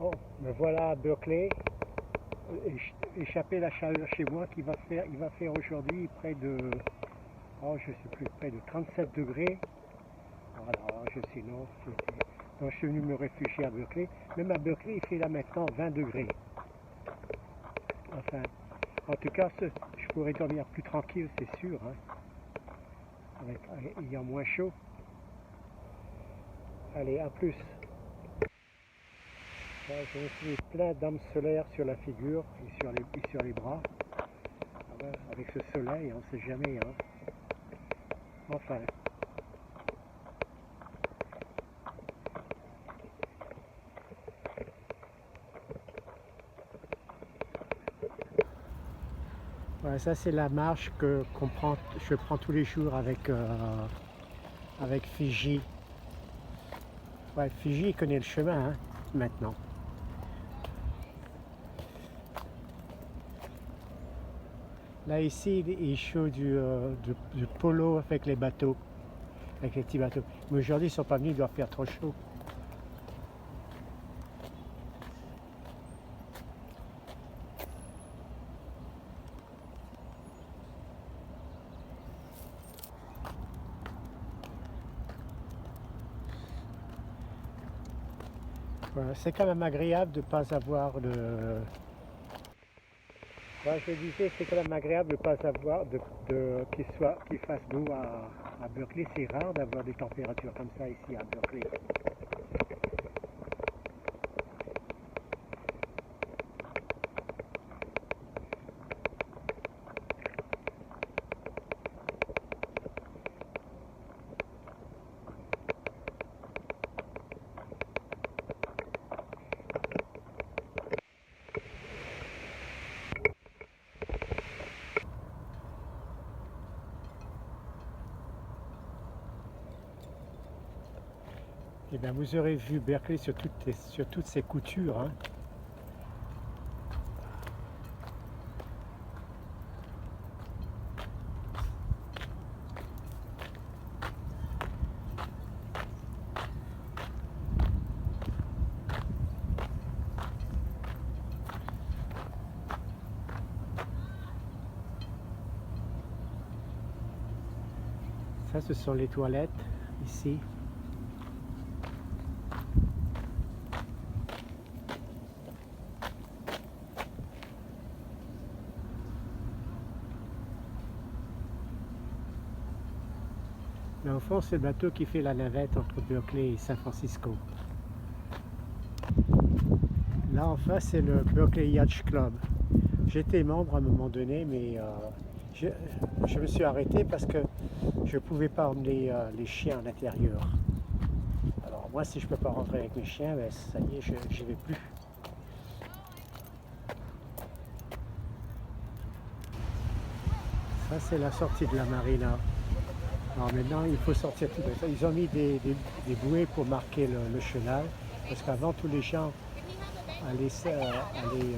Oh, me voilà à Berkeley, échapper la chaleur chez moi il va faire aujourd'hui près de, oh je sais plus, près de 37 degrés. Voilà, je sais non, donc je suis venu me réfugier à Berkeley. Même à Berkeley, il fait là maintenant 20 degrés. Enfin, en tout cas, je pourrais dormir plus tranquille, c'est sûr, hein, avec ayant moins chaud. Allez, à plus. Là, je me suis mis plein d'âmes solaires sur la figure et sur les bras. Ah ouais, avec ce soleil, on ne sait jamais. Hein. Enfin. Voilà, ça c'est la marche je prends tous les jours avec Fiji. Ouais, Fiji il connaît le chemin hein, maintenant. Là ici il show du polo avec les bateaux, avec les petits bateaux. Mais aujourd'hui ils sont pas venus, il doit faire trop chaud. Voilà, c'est quand même agréable de ne pas avoir le... Ouais, je disais, c'est quand même agréable de ne pas avoir qu'il fasse beau à Berkeley. C'est rare d'avoir des températures comme ça ici à Berkeley. Et bien vous aurez vu Berkeley sur toutes ses coutures. Hein. Ça, ce sont les toilettes ici. Là au fond, c'est le bateau qui fait la navette entre Berkeley et San Francisco. Là en face, c'est le Berkeley Yacht Club. J'étais membre à un moment donné, mais je me suis arrêté parce que je ne pouvais pas emmener les chiens à l'intérieur. Alors moi, si je ne peux pas rentrer avec mes chiens, ben, ça y est, je n'y vais plus. Ça, c'est la sortie de la marina. Alors maintenant, il faut sortir tout de ça. Ils ont mis des bouées pour marquer le chenal, parce qu'avant, tous les gens allaient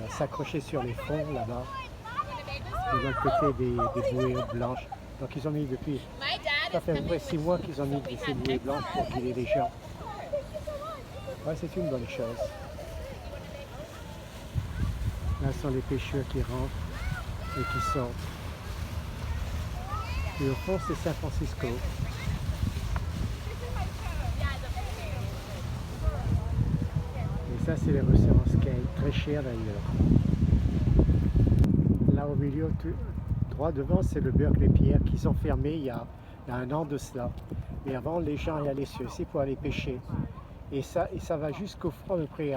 s'accrocher sur les fonds là-bas, de l'autre côté des bouées blanches. Donc ils ont mis depuis, ça fait à peu près 6 mois qu'ils ont mis ces bouées blanches pour guider les gens. Ouais, c'est une bonne chose. Là sont les pêcheurs qui rentrent et qui sortent. Et au fond, c'est San Francisco. Et ça, c'est les restaurants skate, très cher d'ailleurs. Là au milieu, droit devant, c'est le Berkeley Pier qu'ils ont fermé il y a 1 an de cela. Mais avant, les gens y allaient sur ici pour aller pêcher. Et ça va jusqu'au front, à peu près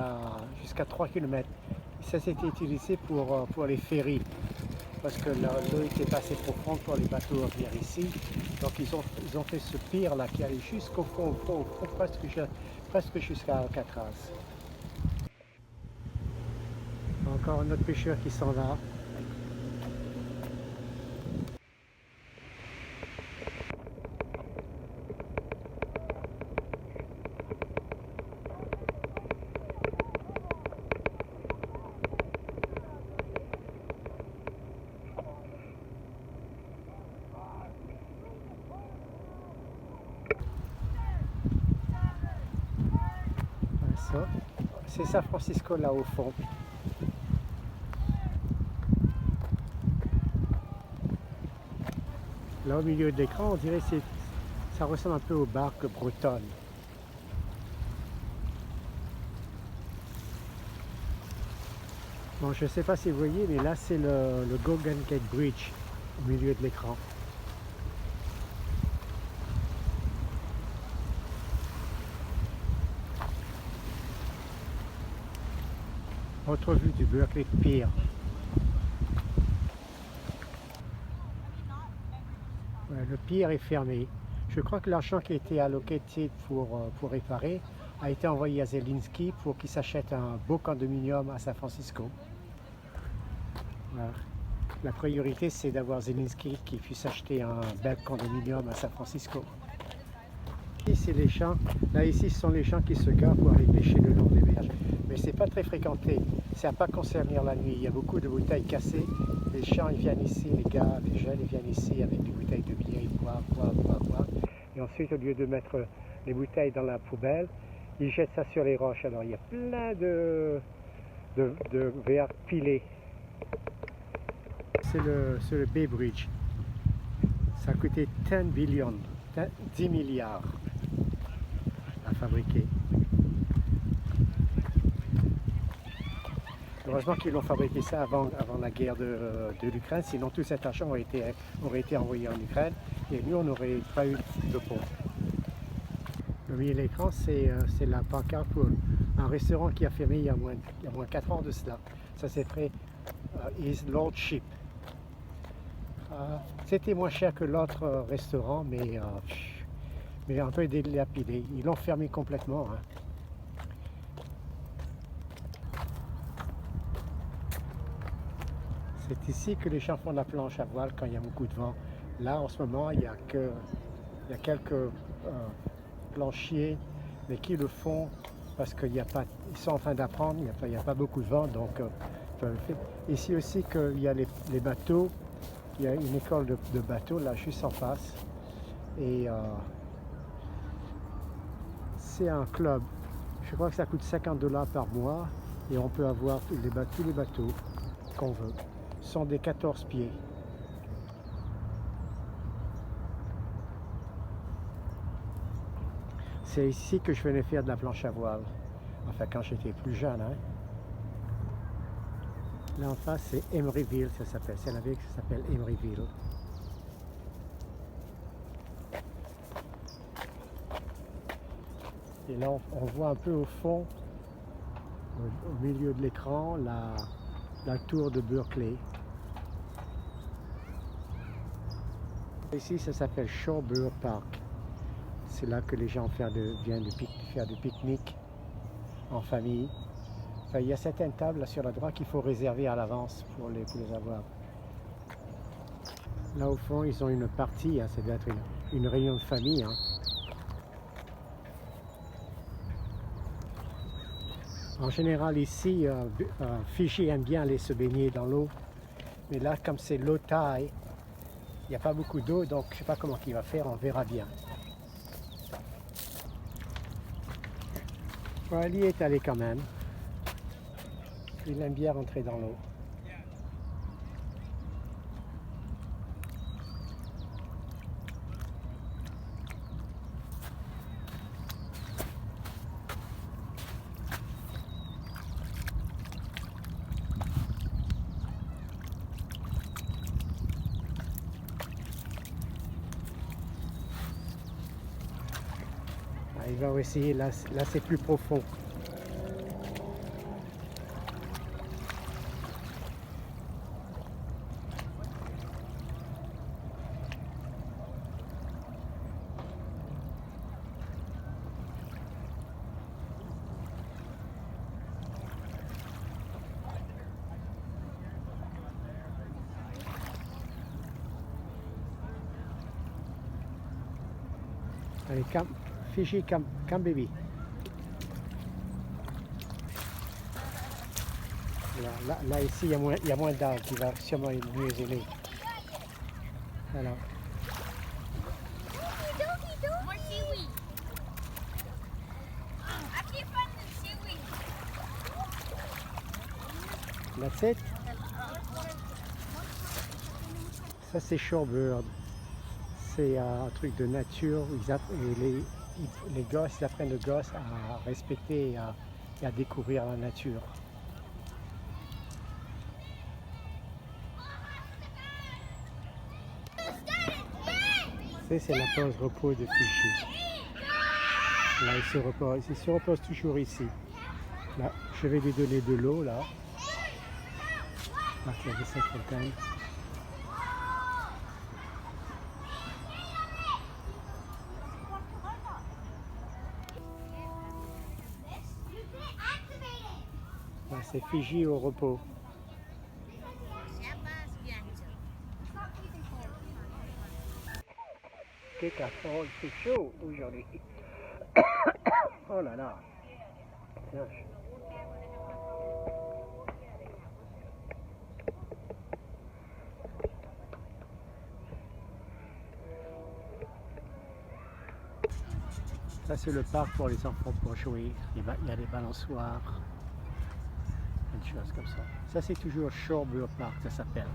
jusqu'à 3 km. Et ça, c'était utilisé pour les ferries. Parce que l'eau était pas assez profonde pour les bateaux à venir ici. Donc ils ont fait ce pier là qui allait jusqu'au fond, presque jusqu'à Alcatraz. Encore un autre pêcheur qui s'en va. C'est San Francisco là au fond. Là au milieu de l'écran, on dirait que ça ressemble un peu aux barques bretonnes. Bon, je ne sais pas si vous voyez, mais là c'est le Golden Gate Bridge au milieu de l'écran. Autre vue du Berkeley Pier. Ouais, le pier est fermé. Je crois que l'argent qui a été alloué pour réparer a été envoyé à Zelensky pour qu'il s'achète un beau condominium à San Francisco. Voilà. La priorité, c'est d'avoir Zelensky qui puisse acheter un bel condominium à San Francisco. Ici, les champs. Là, ici, ce sont les gens qui se garent pour aller pêcher le long des berges. Mais c'est pas très fréquenté. C'est à pas concerner la nuit. Il y a beaucoup de bouteilles cassées. Les gens, ils viennent ici, les gars, les jeunes, ils viennent ici avec des bouteilles de bière, ils boivent. Et ensuite, au lieu de mettre les bouteilles dans la poubelle, ils jettent ça sur les roches. Alors, il y a plein de verres pilés. C'est le Bay Bridge. Ça a coûté 10 milliards à fabriquer. Heureusement qu'ils l'ont fabriqué ça avant la guerre de l'Ukraine, sinon tout cet argent aurait été envoyé en Ukraine et nous on n'aurait pas eu de pont. Le milieu de l'écran, c'est la pancarte pour un restaurant qui a fermé il y a moins de 4 ans de cela. Ça s'appelait His Lordship. C'était moins cher que l'autre restaurant, mais un peu dilapidé. Ils l'ont fermé complètement. Hein. C'est ici que les gens font la planche à voile quand il y a beaucoup de vent. Là, en ce moment, il y a quelques planchiers, mais qui le font parce qu'ils sont en train d'apprendre, il n'y a pas beaucoup de vent. Donc, ici aussi, qu'il y a les bateaux. Il y a une école de bateaux là juste en face et c'est un club. Je crois que ça coûte 50 $ par mois et on peut avoir tous les bateaux qu'on veut. Ce sont des 14 pieds. C'est ici que je venais faire de la planche à voile. Enfin quand j'étais plus jeune. Hein. Là en face, c'est Emeryville, ça s'appelle. C'est la ville qui s'appelle Emeryville. Et là, on voit un peu au fond, au milieu de l'écran, la tour de Berkeley. Ici, ça s'appelle Shorebird Park. C'est là que les gens viennent faire du pique-nique en famille. Enfin, il y a certaines tables là, sur la droite qu'il faut réserver à l'avance pour les avoir. Là au fond, ils ont une partie, hein, ça doit être une réunion de famille. Hein. En général ici, Fiji aime bien aller se baigner dans l'eau. Mais là, comme c'est low tide, il n'y a pas beaucoup d'eau, donc je ne sais pas comment il va faire, on verra bien. Well, il y est allé quand même. Il aime bien rentrer dans l'eau. Il va essayer, là c'est plus profond. Allez, Fiji, come baby. Là ici, il y a moins d'arbres qui va sûrement mieux aimer. Voilà. More seaweed. I can't find the seaweed. That's it. Ça c'est Shorebird. C'est un truc de nature où les gosses ils apprennent aux gosses à respecter et à découvrir la nature. C'est la pause repos de Fiji. Là, il se repose toujours ici. Là, je vais lui donner de l'eau là. Marc il avait sa fontaine. Là, c'est Fiji au repos. Qu'est-ce qu'il fait chaud aujourd'hui. Oh là là. Tiens. Ça c'est le parc pour les enfants pour jouer. Il y a des balançoires. Une chose comme ça. Ça c'est toujours Shorebird Park, ça s'appelle.